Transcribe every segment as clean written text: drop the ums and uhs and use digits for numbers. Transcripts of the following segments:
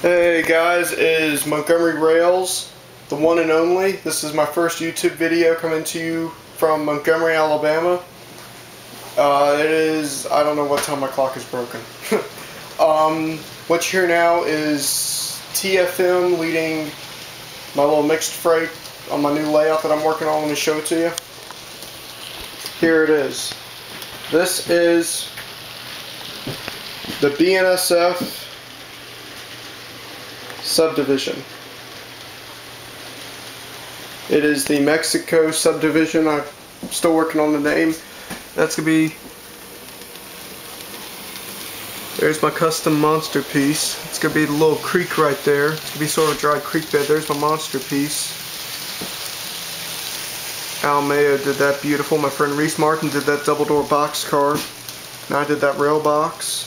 Hey guys, it is Montgomery Rails, the one and only. This is my first YouTube video coming to you from Montgomery, Alabama. I don't know what time my clock is broken. What you hear now is TFM leading my little mixed freight on my new layout that I'm working on. Let me show it to you. Here it is. This is the BNSF subdivision. It is the Mexico subdivision. I'm still working on the name. That's gonna be, there's my custom monster piece. It's gonna be the little creek right there. It's gonna be sort of a dry creek bed. There's my monster piece. Al Mayo did that beautiful. My friend Reese Martin did that double door box car. And I did that rail box.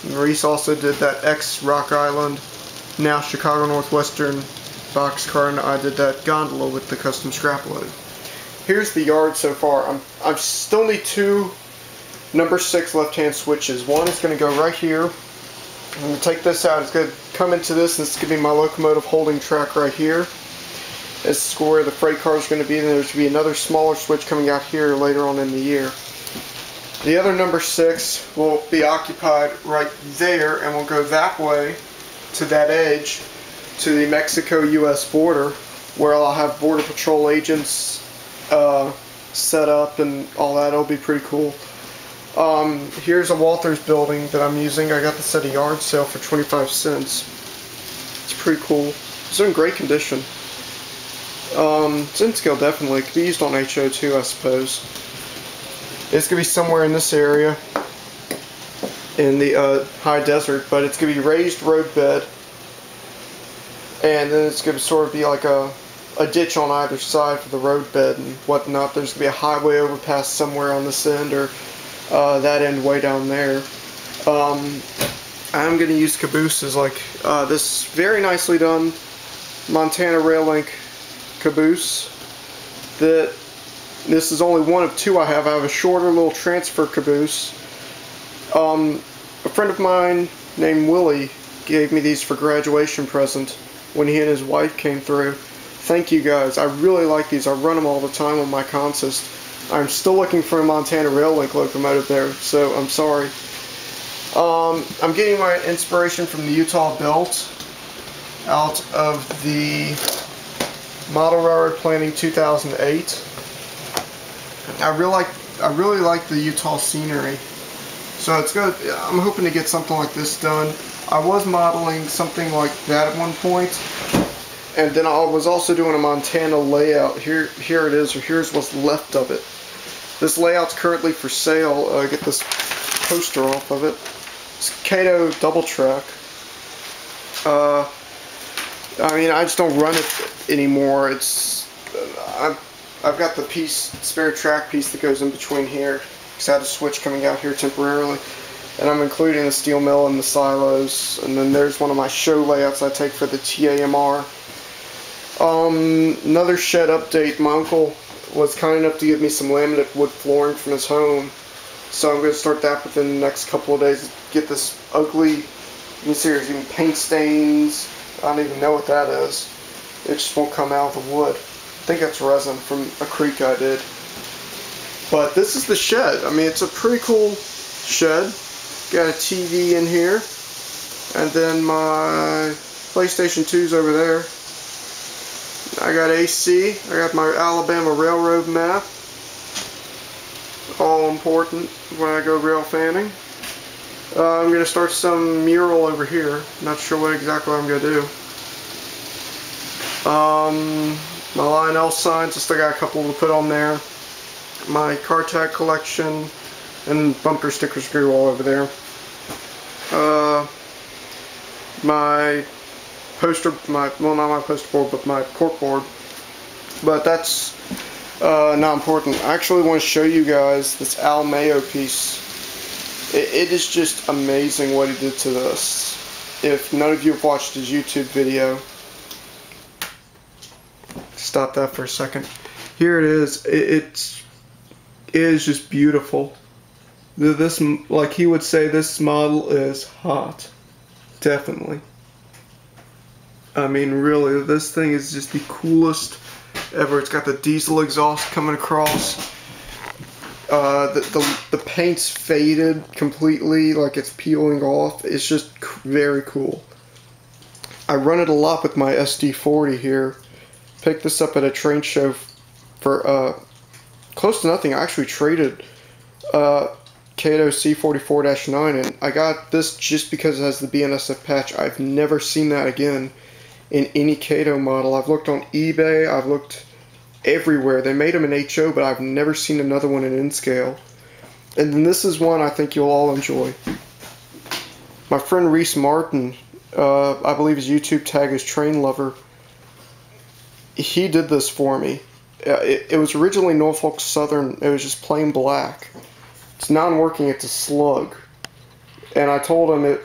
And Reese also did that ex Rock Island, now Chicago Northwestern boxcar, and I did that gondola with the custom scrap load. Here's the yard so far. I still need two number 6 left-hand switches. One is going to go right here. I'm going to take this out. It's going to come into this, and it's going to be my locomotive holding track right here. This is where the freight car is going to be, and there's going to be another smaller switch coming out here later on in the year. The other number 6 will be occupied right there, and will go that way to that edge, to the Mexico-U.S. border, where I'll have Border Patrol agents set up and all that. It'll be pretty cool. Here's a Walters building that I'm using. I got this at a yard sale for 25 cents. It's pretty cool. It's in great condition. It's in scale, definitely. It could be used on HO too, I suppose. It's going to be somewhere in this area, in the high desert, but it's going to be raised roadbed, and then it's going to sort of be like a ditch on either side for the roadbed and whatnot. There's going to be a highway overpass somewhere on this end, or that end way down there. I'm going to use cabooses like this very nicely done Montana Rail Link caboose. This is only one of two I have. I have a shorter little transfer caboose. A friend of mine named Willie gave me these for graduation present when he and his wife came through. Thank you guys. I really like these. I run them all the time on my consist. I'm still looking for a Montana Rail Link locomotive there, so I'm sorry. I'm getting my inspiration from the Utah Belt out of the Model Railroad Planning 2008. I really like the Utah scenery. So it's good. I'm hoping to get something like this done. I was modeling something like that at one point, and then I was also doing a Montana layout. Here it is, or here's what's left of it. This layout's currently for sale. Get this poster off of it. It's KATO double track. I mean, I just don't run it anymore. I've got the spare track piece that goes in between here, because I had a switch coming out here temporarily, and I'm including the steel mill and the silos. And then there's one of my show layouts I take for the TAMR. Another shed update. My uncle was kind enough to give me some laminate wood flooring from his home, so I'm going to start that within the next couple of days. Get this ugly, you can see there's even paint stains. I don't even know what that is. It just won't come out of the wood. I think that's resin from a creek I did. But this is the shed. I mean, it's a pretty cool shed. Got a TV in here, and then my PlayStation 2's over there. I got AC. I got my Alabama Railroad map. All important when I go rail fanning. I'm going to start some mural over here. Not sure what exactly I'm going to do. My Lionel signs, I still got a couple to put on there. My car tag collection, and bumper stickers grew all over there. My poster, well, not my poster board, but my cork board. But that's not important. I actually want to show you guys this Al Mayo piece. It is just amazing what he did to this. If none of you have watched his YouTube video, stop that for a second. Here it is. It is just beautiful. This, like he would say, this model is hot. Definitely. I mean, really, this thing is just the coolest ever. It's got the diesel exhaust coming across. The paint's faded completely, like it's peeling off. It's just very cool. I run it a lot with my SD40 here. Picked this up at a train show for close to nothing. I actually traded KATO C44-9, and I got this just because it has the BNSF patch. I've never seen that again in any KATO model. I've looked on eBay, I've looked everywhere. They made them in HO, but I've never seen another one in N-scale. And then this is one I think you'll all enjoy. My friend Reese Martin, I believe his YouTube tag is Train Lover, he did this for me. It was originally Norfolk Southern. It was just plain black. It's non-working. It's a slug. And I told him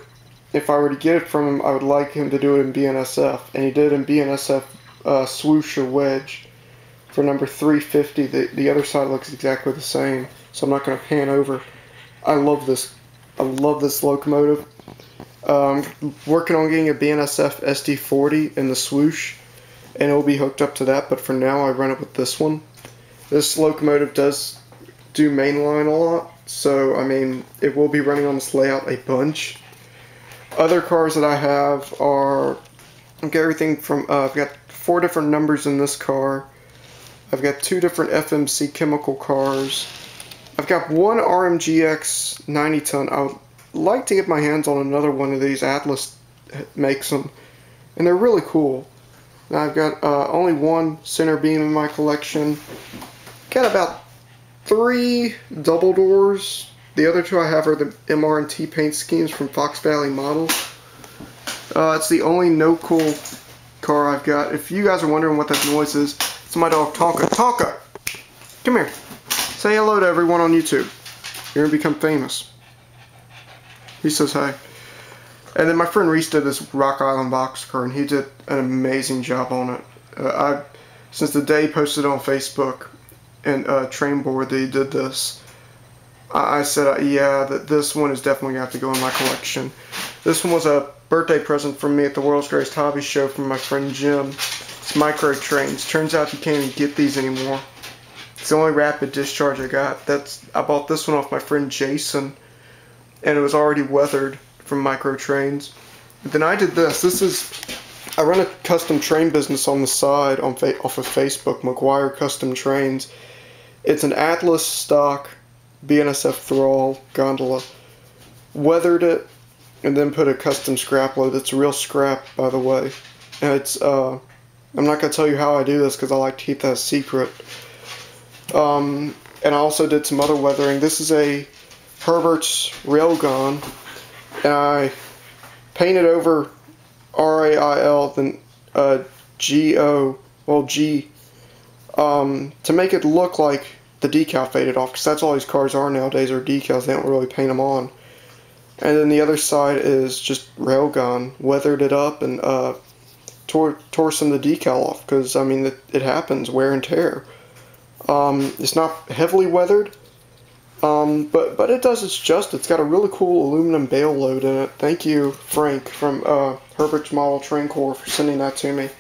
if I were to get it from him, I would like him to do it in BNSF. And he did in BNSF swoosh or wedge for number 350. The other side looks exactly the same, so I'm not going to pan over. I love this. I love this locomotive. Working on getting a BNSF SD40 in the swoosh, and it'll be hooked up to that, but for now I run it with this one. This locomotive does do mainline a lot, so I mean it will be running on this layout a bunch. Other cars that I have are, I've got everything from, I've got 4 different numbers in this car. I've got 2 different FMC chemical cars. I've got one RMGX 90 ton. I would like to get my hands on another one of these. Atlas makes them, and they're really cool. Now I've got only one center beam in my collection. Got about 3 double doors. The other 2 I have are the MR&T paint schemes from Fox Valley Models. It's the only no cool car I've got. If you guys are wondering what that noise is, it's my dog Tonka. Tonka! Come here. Say hello to everyone on YouTube. You're going to become famous. He says hi. And then my friend Reese did this Rock Island boxcar, and he did an amazing job on it. Since the day he posted it on Facebook and Train Board that he did this, I said, yeah, that this one is definitely going to have to go in my collection. This one was a birthday present from me at the World's Greatest Hobby Show from my friend Jim. It's micro trains. Turns out you can't even get these anymore. It's the only rapid discharge I got. I bought this one off my friend Jason, and it was already weathered from micro trains. But then I did this. I run a custom train business on the side off of Facebook, McGuire Custom Trains. It's an Atlas stock BNSF thrall gondola. Weathered it, and then put a custom scrap load. It's real scrap, by the way. And it's, I'm not going to tell you how I do this because I like to keep that a secret. And I also did some other weathering. This is a Herbert's Railgun, and I painted over RAIL, then GO, well G, to make it look like the decal faded off, because that's all these cars are nowadays, are decals. They don't really paint them on. And then the other side is just Railgun, weathered it up and tore some of the decal off, because I mean it happens, wear and tear. It's not heavily weathered, but it does its just. It's got a really cool aluminum bale load in it. Thank you, Frank, from Herbert's Model Train Corps, for sending that to me.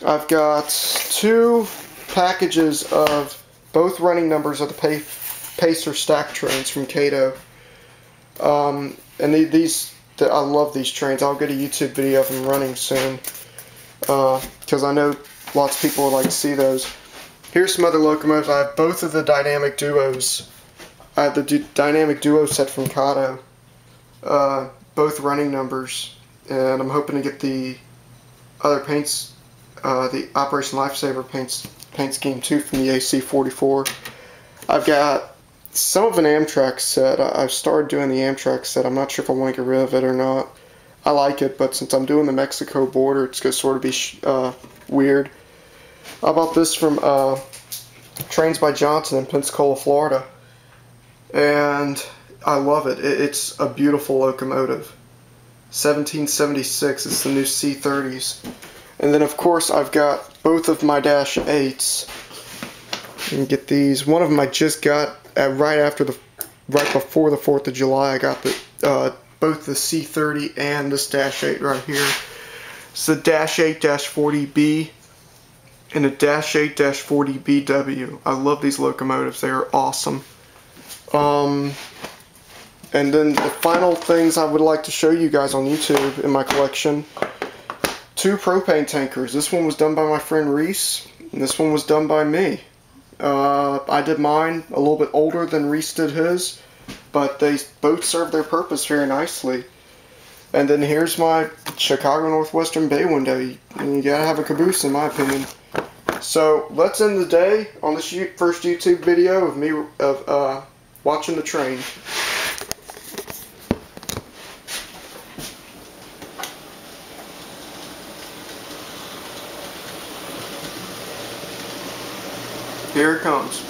I've got 2 packages of both running numbers of the Pacer stack trains from KATO. And I love these trains. I'll get a YouTube video of them running soon, because I know lots of people would like to see those. Here's some other locomotives. I have both of the dynamic duos. I have the dynamic duo set from KATO, both running numbers, and I'm hoping to get the other paints, the Operation Lifesaver paint scheme too from the AC44. I've got some of an Amtrak set. I've started doing the Amtrak set. I'm not sure if I want to get rid of it or not. I like it, but since I'm doing the Mexico border, it's going to sort of be weird. I bought this from Trains by Johnson in Pensacola, Florida, and I love it. It's a beautiful locomotive. 1776. It's the new C30s. And then, of course, I've got both of my Dash 8s. You can get these. One of them I just got right before the 4th of July. I got both the C30 and this Dash 8 right here. It's the -8-40B and a -8-40BW. I love these locomotives. They are awesome. And then the final things I would like to show you guys on YouTube in my collection. 2 propane tankers. This one was done by my friend Reese, and this one was done by me. I did mine a little bit older than Reese did his, but they both serve their purpose very nicely. And then here's my Chicago Northwestern bay window. You gotta have a caboose, in my opinion. So let's end the day on this first YouTube video of me watching the train. Here it comes.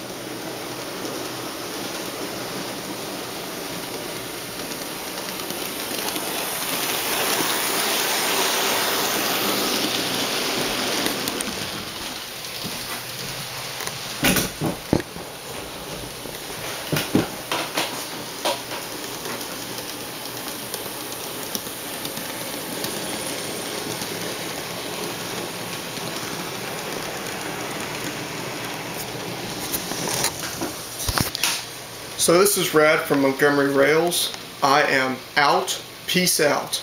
So this is Rad from Montgomery Rails. I am out. Peace out.